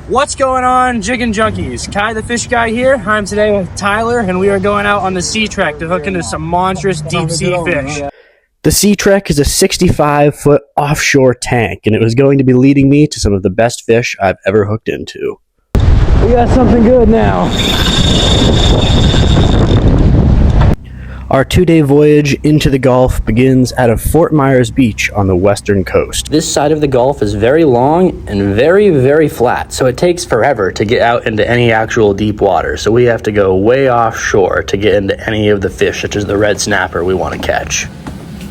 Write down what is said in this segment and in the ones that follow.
What's going on, jigging junkies? Kai the Fish Guy here. I'm today with Tyler, and we are going out on the Sea Trek to hook into some monstrous deep sea fish. The Sea Trek is a 65-foot offshore tank, and it was going to be leading me to some of the best fish I've ever hooked into. We got something good now. Our 2-day voyage into the Gulf begins out of Fort Myers Beach on the western coast. This side of the Gulf is very long and very, very flat, so it takes forever to get out into any actual deep water. So we have to go way offshore to get into any of the fish, such as the red snapper we want to catch.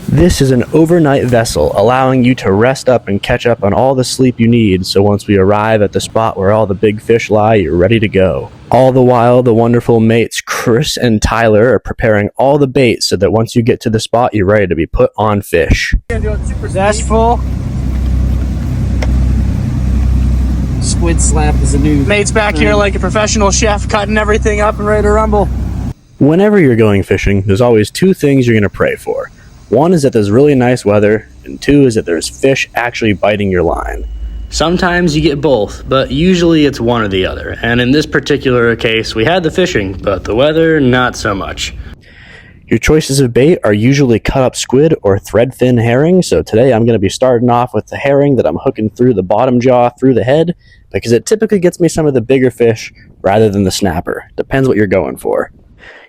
This is an overnight vessel, allowing you to rest up and catch up on all the sleep you need, so once we arrive at the spot where all the big fish lie, you're ready to go. All the while, the wonderful mates Chris and Tyler are preparing all the bait so that once you get to the spot, you're ready to be put on fish. That's full. Squid slap is a new... Mate's back here like a professional chef, cutting everything up and ready to rumble. Whenever you're going fishing, there's always two things you're going to pray for. One is that there's really nice weather, and two is that there's fish actually biting your line. Sometimes you get both, but usually it's one or the other. And in this particular case, we had the fishing, but the weather, not so much. Your choices of bait are usually cut up squid or threadfin herring, so today I'm going to be starting off with the herring that I'm hooking through the bottom jaw through the head, because it typically gets me some of the bigger fish rather than the snapper. Depends what you're going for.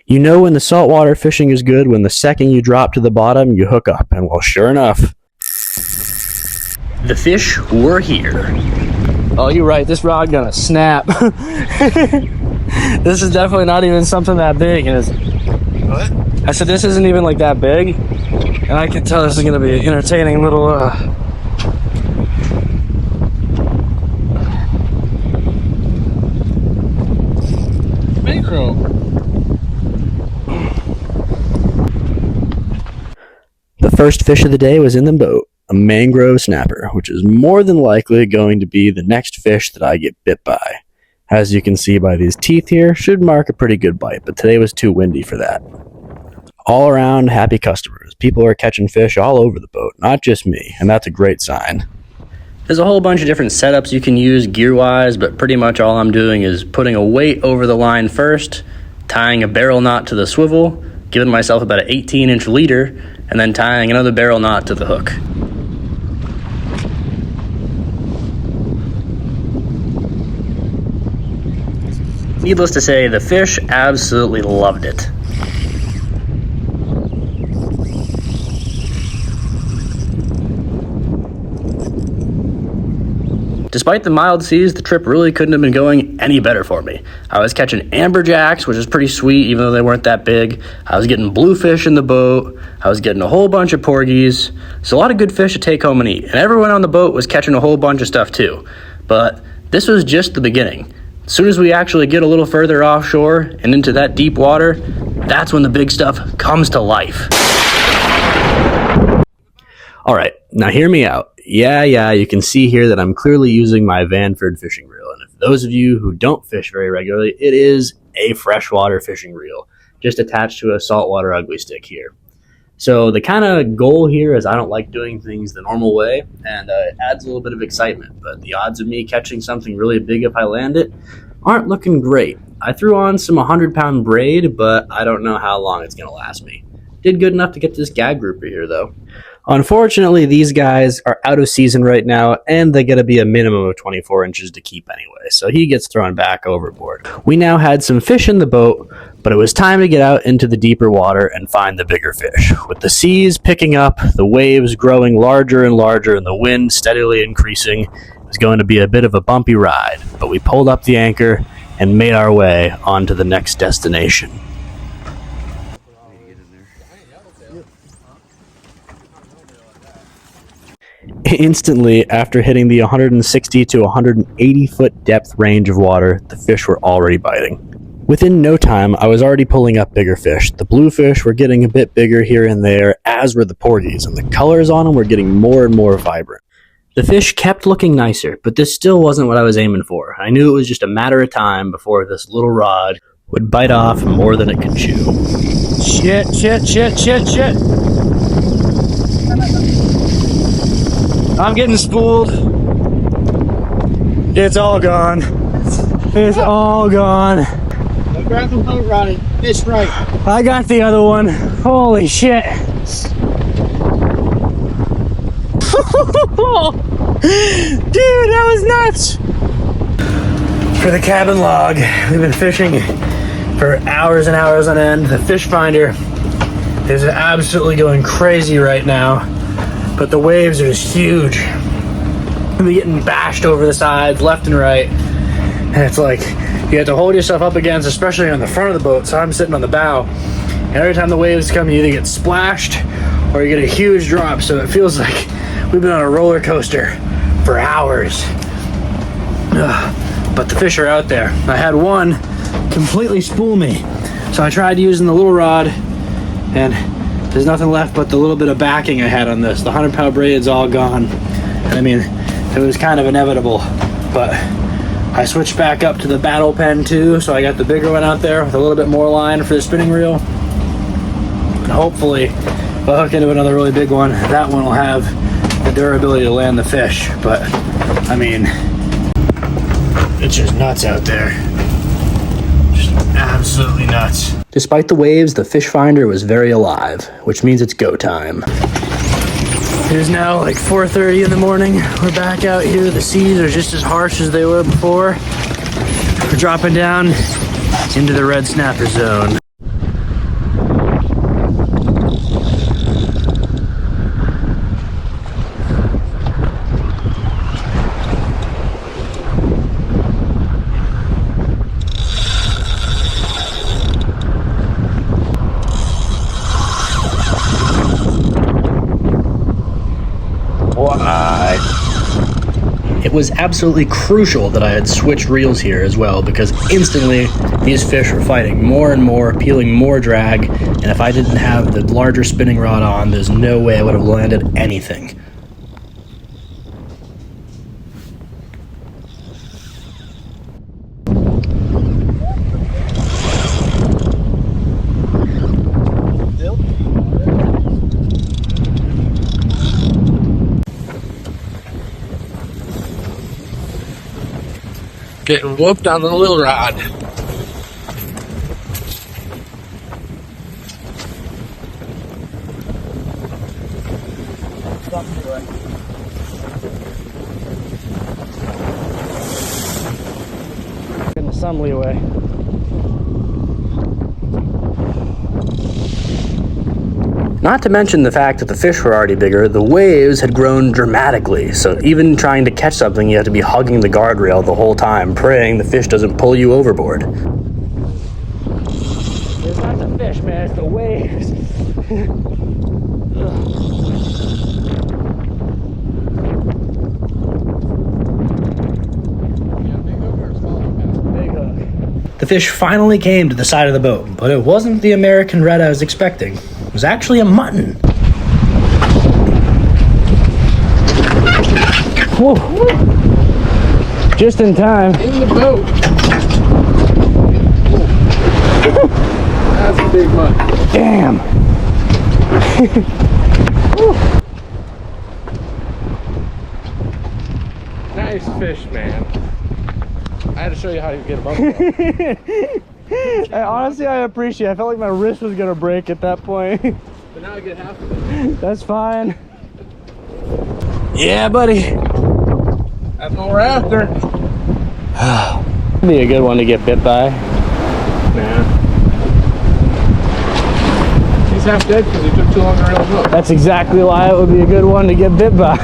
You know when the saltwater fishing is good when the second you drop to the bottom, you hook up, and well, sure enough, the fish were here. Oh, you're right. This rod gonna snap. This is definitely not even something that big, is it? What? I said this isn't even like that big, and I can tell this is gonna be an entertaining little macro. The first fish of the day was in the boat, a mangrove snapper, which is more than likely going to be the next fish that I get bit by. As you can see by these teeth here, should mark a pretty good bite, but today was too windy for that. All around happy customers. People are catching fish all over the boat, not just me, and that's a great sign. There's a whole bunch of different setups you can use gear-wise, but pretty much all I'm doing is putting a weight over the line first, tying a barrel knot to the swivel, giving myself about an 18-inch leader, and then tying another barrel knot to the hook. Needless to say, the fish absolutely loved it. Despite the mild seas, the trip really couldn't have been going any better for me. I was catching amberjacks, which is pretty sweet, even though they weren't that big. I was getting bluefish in the boat. I was getting a whole bunch of porgies. So a lot of good fish to take home and eat. And everyone on the boat was catching a whole bunch of stuff too. But this was just the beginning. As soon as we actually get a little further offshore and into that deep water, that's when the big stuff comes to life. All right, now hear me out. Yeah, you can see here that I'm clearly using my Vanford fishing reel. And for those of you who don't fish very regularly, it is a freshwater fishing reel, just attached to a saltwater ugly stick here. So the kind of goal here is I don't like doing things the normal way, and it adds a little bit of excitement, but the odds of me catching something really big if I land it aren't looking great. I threw on some 100-pound braid, but I don't know how long it's going to last me. Did good enough to get this gag grouper here, though. Unfortunately, these guys are out of season right now, and they gotta be a minimum of 24 inches to keep anyway, so he gets thrown back overboard. We now had some fish in the boat, but it was time to get out into the deeper water and find the bigger fish. With the seas picking up, the waves growing larger and larger, and the wind steadily increasing, it was going to be a bit of a bumpy ride, but we pulled up the anchor and made our way on to the next destination. Instantly, after hitting the 160 to 180 foot depth range of water, the fish were already biting. Within no time, I was already pulling up bigger fish. The bluefish were getting a bit bigger here and there, as were the porgies, and the colors on them were getting more and more vibrant. The fish kept looking nicer, but this still wasn't what I was aiming for. I knew it was just a matter of time before this little rod would bite off more than it could chew. Shit. I'm getting spooled. It's all gone. It's all gone. Grab the boat, Ronnie. Fish right. I got the other one. Holy shit. Dude, that was nuts. For the cabin log, we've been fishing for hours and hours on end. The fish finder is absolutely going crazy right now, but the waves are just huge. We're getting bashed over the sides left and right, and it's like you have to hold yourself up against, especially on the front of the boat. So I'm sitting on the bow, and every time the waves come, you either get splashed or you get a huge drop. So it feels like we've been on a roller coaster for hours. But the fish are out there. I had one completely spool me, so I tried using the little rod, and there's nothing left but the little bit of backing I had on this. The 100-pound braid's all gone. I mean, it was kind of inevitable, but I switched back up to the battle pen too, so I got the bigger one out there with a little bit more line for the spinning reel. And hopefully, if I hook into another really big one, that one will have the durability to land the fish. But, I mean, it's just nuts out there. Just absolutely nuts. Despite the waves, the fish finder was very alive, which means it's go time. It is now like 4:30 in the morning. We're back out here. The seas are just as harsh as they were before. We're dropping down into the red snapper zone. It was absolutely crucial that I had switched reels here as well, because instantly these fish were fighting more and more, peeling more drag, and if I didn't have the larger spinning rod on, there's no way I would have landed anything. Getting whooped on the little rod. Getting some leeway. Not to mention the fact that the fish were already bigger, the waves had grown dramatically, so even trying to catch something, you have to be hugging the guardrail the whole time, praying the fish doesn't pull you overboard. It's not the fish, man, it's the waves. Big hook. The fish finally came to the side of the boat, but it wasn't the American red I was expecting. It was actually a mutton. Whoa. Just in time. In the boat. That's a big one. Damn. Nice fish, man. I had to show you how you get them up. Honestly, I appreciate it. I felt like my wrist was going to break at that point. But now I get half of it. That's fine. Yeah, buddy. That's what we're after. Be a good one to get bit by. Nah. He's half dead because he took too long to reel him up. That's exactly why it would be a good one to get bit by.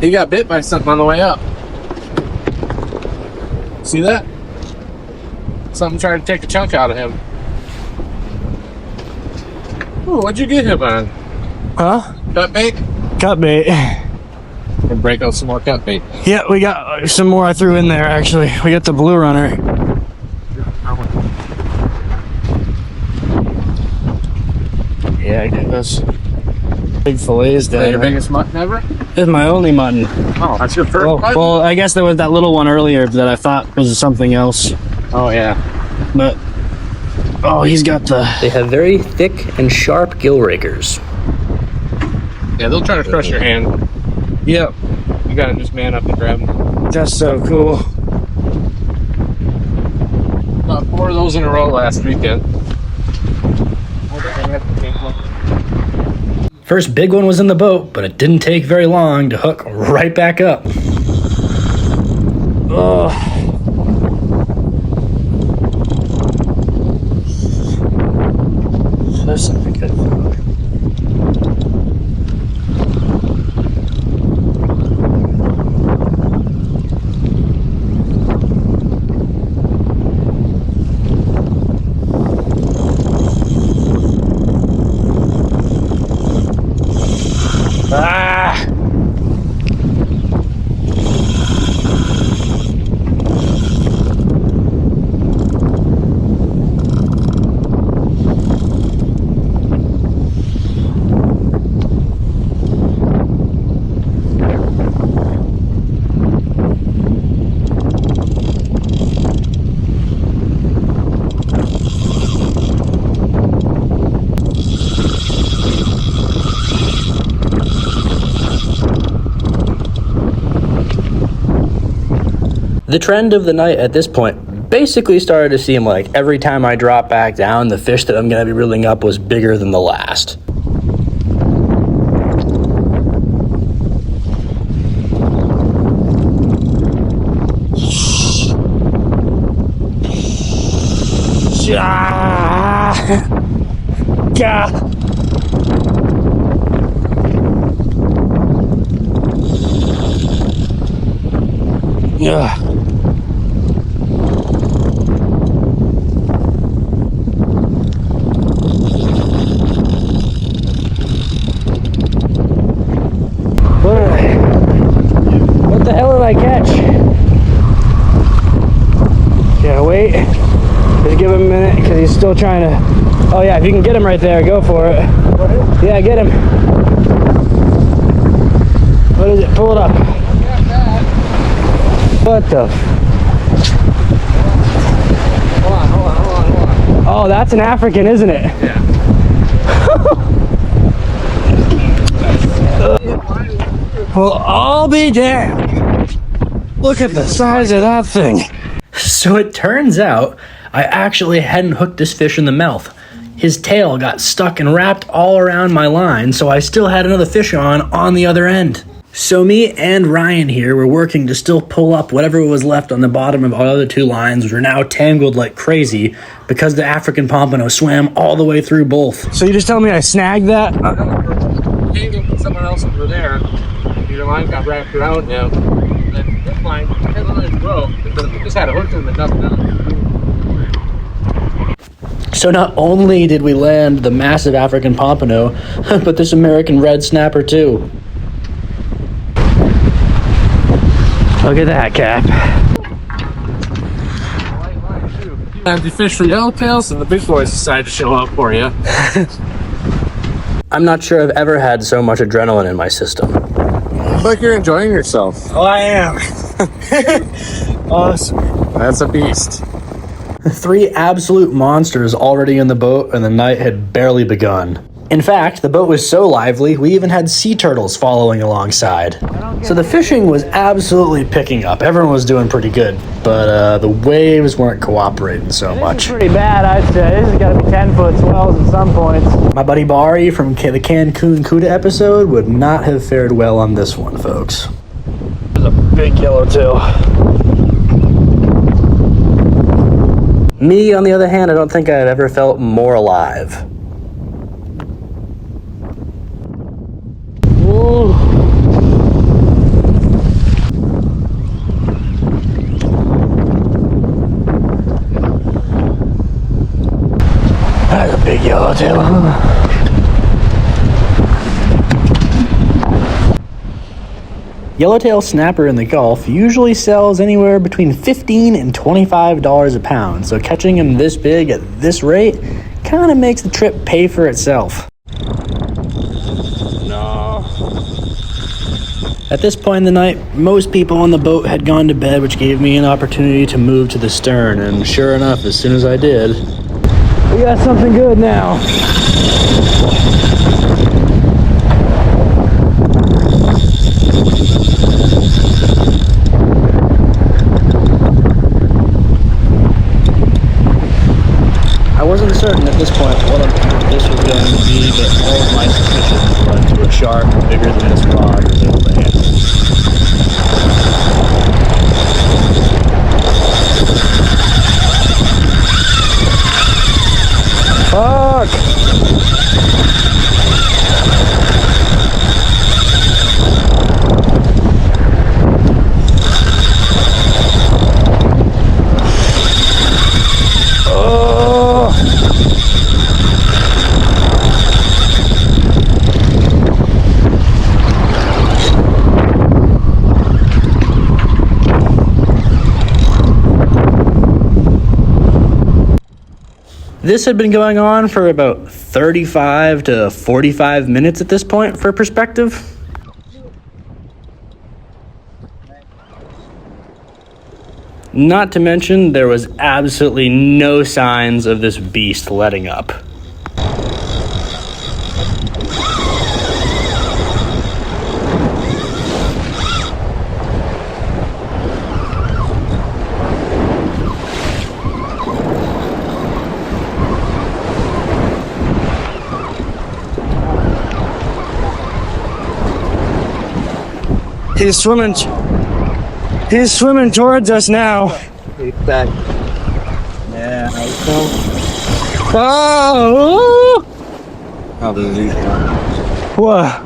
He got bit by something on the way up. See that? Something trying to take a chunk out of him. Ooh, what'd you get him on? Huh? Cut bait? Cut bait. And break out some more cut bait. Yeah, we got some more I threw in there, actually. We got the blue runner. Yeah, I got those big fillets Is that there. your biggest mutton ever? This is my only mutton. Oh, that's your first mutton? Well, I guess there was that little one earlier that I thought was something else. Oh, yeah. But, oh, he's got the... They have very thick and sharp gill rakers. Yeah, they'll try to crush your hand. Yep. You gotta just man up and grab them. That's so cool. About 4 of those in a row last weekend. First big one was in the boat, but it didn't take very long to hook right back up. Oh. There's something good. Ah! The trend of the night at this point basically started to seem like every time I dropped back down, the fish that I'm going to be reeling up was bigger than the last. Yeah. What the hell did I catch? Yeah, wait. Just give him a minute because he's still trying to. Oh yeah, if you can get him right there, go for it. Yeah, get him. What is it? Pull it up. What the? Hold on. Oh, that's an African, isn't it? Yeah. Well, I'll be damned. Look at the size of that thing. So it turns out I actually hadn't hooked this fish in the mouth. His tail got stuck and wrapped all around my line, so I still had another fish on the other end. So me and Ryan here were working to still pull up whatever was left on the bottom of our other 2 lines, which were now tangled like crazy because the African pompano swam all the way through both. So you just tell me I snagged that? Someone else over there. Your line got wrapped around him. And this line, his line broke. Because we just had a hook in him and nothing else. So not only did we land the massive African pompano, but this American red snapper too. Look at that, Cap. And you fish for yellowtails, and the big boys decide to show up for you. I'm not sure I've ever had so much adrenaline in my system. Like you're enjoying yourself. Oh, I am. Awesome. That's a beast. 3 absolute monsters already in the boat, and the night had barely begun. In fact, the boat was so lively, we even had sea turtles following alongside. So the fishing was absolutely picking up. Everyone was doing pretty good, but the waves weren't cooperating so much. This is pretty bad, I'd say. This has got to be 10-foot swells at some points. My buddy Bari from the Cancun Cuda episode would not have fared well on this one, folks. There's a big yellowtail. Me, on the other hand, I don't think I've ever felt more alive. Whoa. That's a big yellowtail. Yellowtail snapper in the Gulf usually sells anywhere between $15 and $25 a pound, so catching him this big at this rate kind of makes the trip pay for itself. At this point in the night, most people on the boat had gone to bed, which gave me an opportunity to move to the stern, and sure enough, as soon as I did, we got something good now. this point what this was going to be, but all of my suspicions led to a shark bigger than this rod was able to handle. Fuck! This had been going on for about 35 to 45 minutes at this point, for perspective. Not to mention, there was absolutely no signs of this beast letting up. He's swimming towards us now. Back. Yeah, oh! What?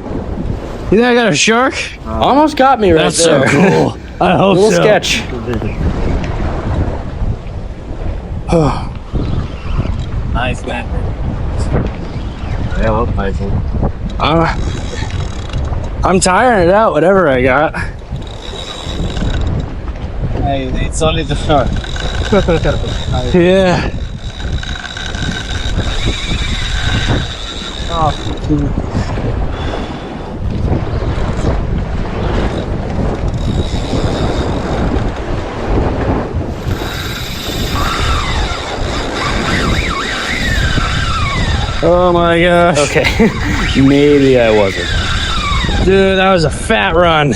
You think I got a shark? Almost got me right That's there. so cool. I hope Little so. sketch. Nice, man. Yeah, well, nice. I'm tiring it out, whatever I got. Hey, it's only the shark. Yeah. Oh my gosh. Okay, maybe I wasn't. Dude, that was a fat run.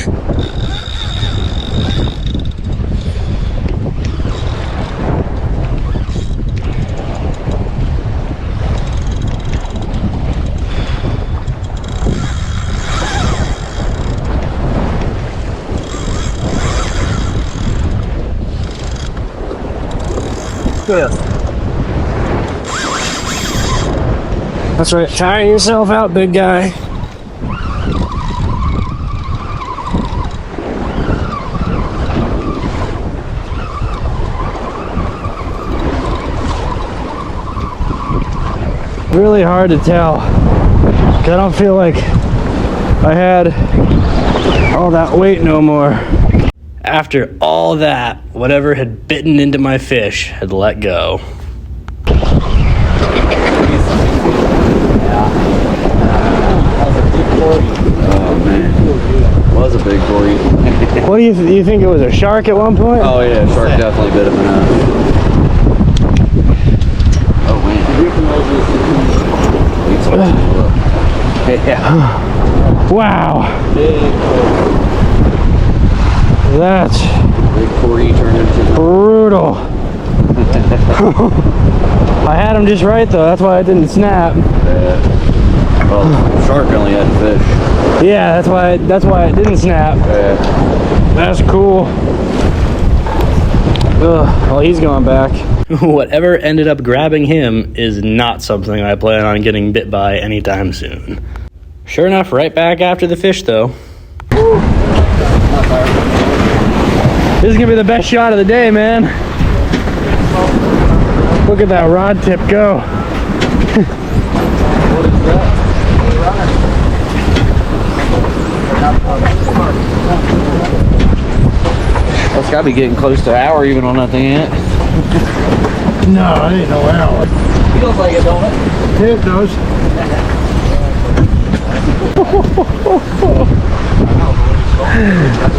That's right. Tire yourself out, big guy. Really hard to tell. 'Cause I don't feel like I had all that weight no more. After all that, whatever had bitten into my fish had let go. Oh man, was a big boy. What do you think it was a shark at one point? Oh yeah, shark definitely bit him in half. Oh man. Yeah. Wow. That's Big 40 turned into brutal. I had him just right though, that's why it didn't snap. well, shark only had fish. Yeah, that's why it didn't snap. Yeah. That's cool. Ugh, well, he's going back. Whatever ended up grabbing him is not something I plan on getting bit by anytime soon. Sure enough, right back after the fish though. This is gonna be the best shot of the day, man. Look at that rod tip go. What is that? Well, it's got to be getting close to an hour even on that thing yet. No, it ain't no hour. Feels like it, don't it? It does.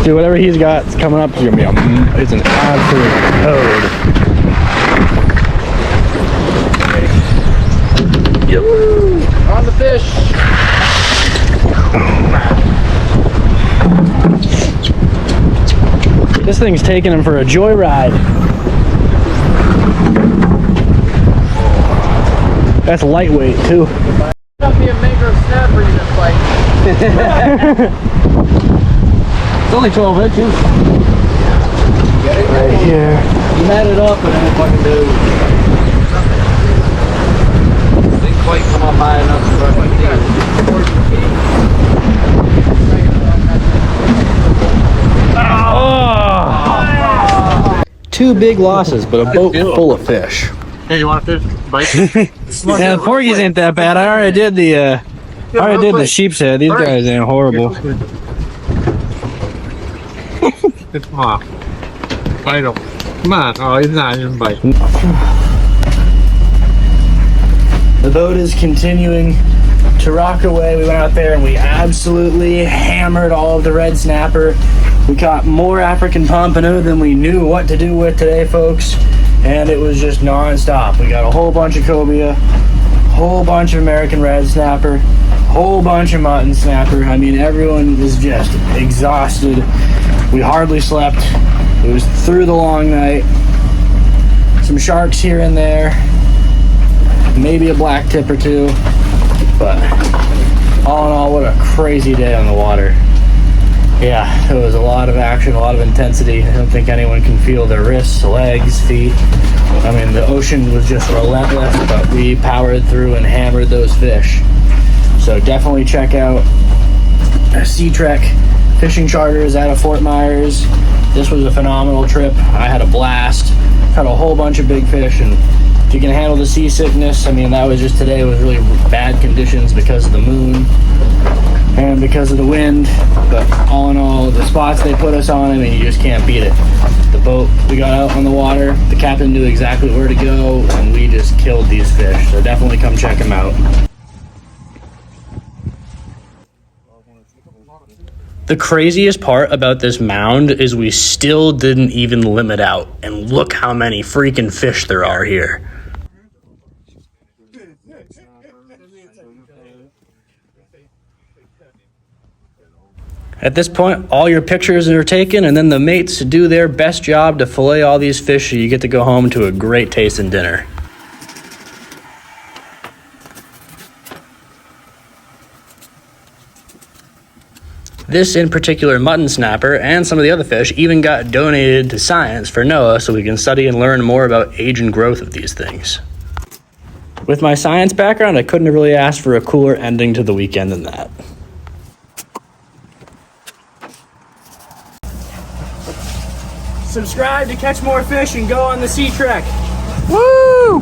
Dude, whatever he's got coming up is gonna be it's an absolute code. Yep. On the fish. This thing's taking him for a joyride. That's lightweight too. Not be a mangrove snapper you just fight. It's only 12 inches. Right here. You had it up and then it fucking do. Didn't quite come up high enough to brush my teeth. Oh! 2 big losses, but a boat full of fish. Hey, you want to fish? Bite? Yeah, the porgies ain't that bad. I already did the sheep's head. These guys ain't horrible. Come on. Bite him. Come on. Oh, he's not even biting. The boat is continuing to rock away. We went out there and we absolutely hammered all of the red snapper. We caught more African pompano than we knew what to do with today, folks. And it was just non-stop. We got a whole bunch of cobia, whole bunch of American red snapper, whole bunch of mutton snapper. I mean, everyone was just exhausted. We hardly slept. It was through the long night. Some sharks here and there, maybe a black tip or two, but all in all, what a crazy day on the water. Yeah, it was a lot of action, a lot of intensity. I don't think anyone can feel their wrists, legs, feet. I mean, the ocean was just relentless, but we powered through and hammered those fish. So definitely check out Sea Trek fishing charters out of Fort Myers. This was a phenomenal trip. I had a blast. Caught a whole bunch of big fish, and if you can handle the seasickness, I mean, that was just today. It was really bad conditions because of the moon and because of the wind, but all in all, the spots they put us on, I mean, you just can't beat it. The boat, we got out on the water, the captain knew exactly where to go, and we just killed these fish. So definitely come check them out. The craziest part about this mound is we still didn't even limit out, and look how many freaking fish there are here. At this point, all your pictures are taken, and then the mates do their best job to fillet all these fish so you get to go home to a great tasting dinner. This in particular mutton snapper and some of the other fish even got donated to science for NOAA so we can study and learn more about age and growth of these things. With my science background, I couldn't have really asked for a cooler ending to the weekend than that. Subscribe to catch more fish and go on the Sea Trek. Woo!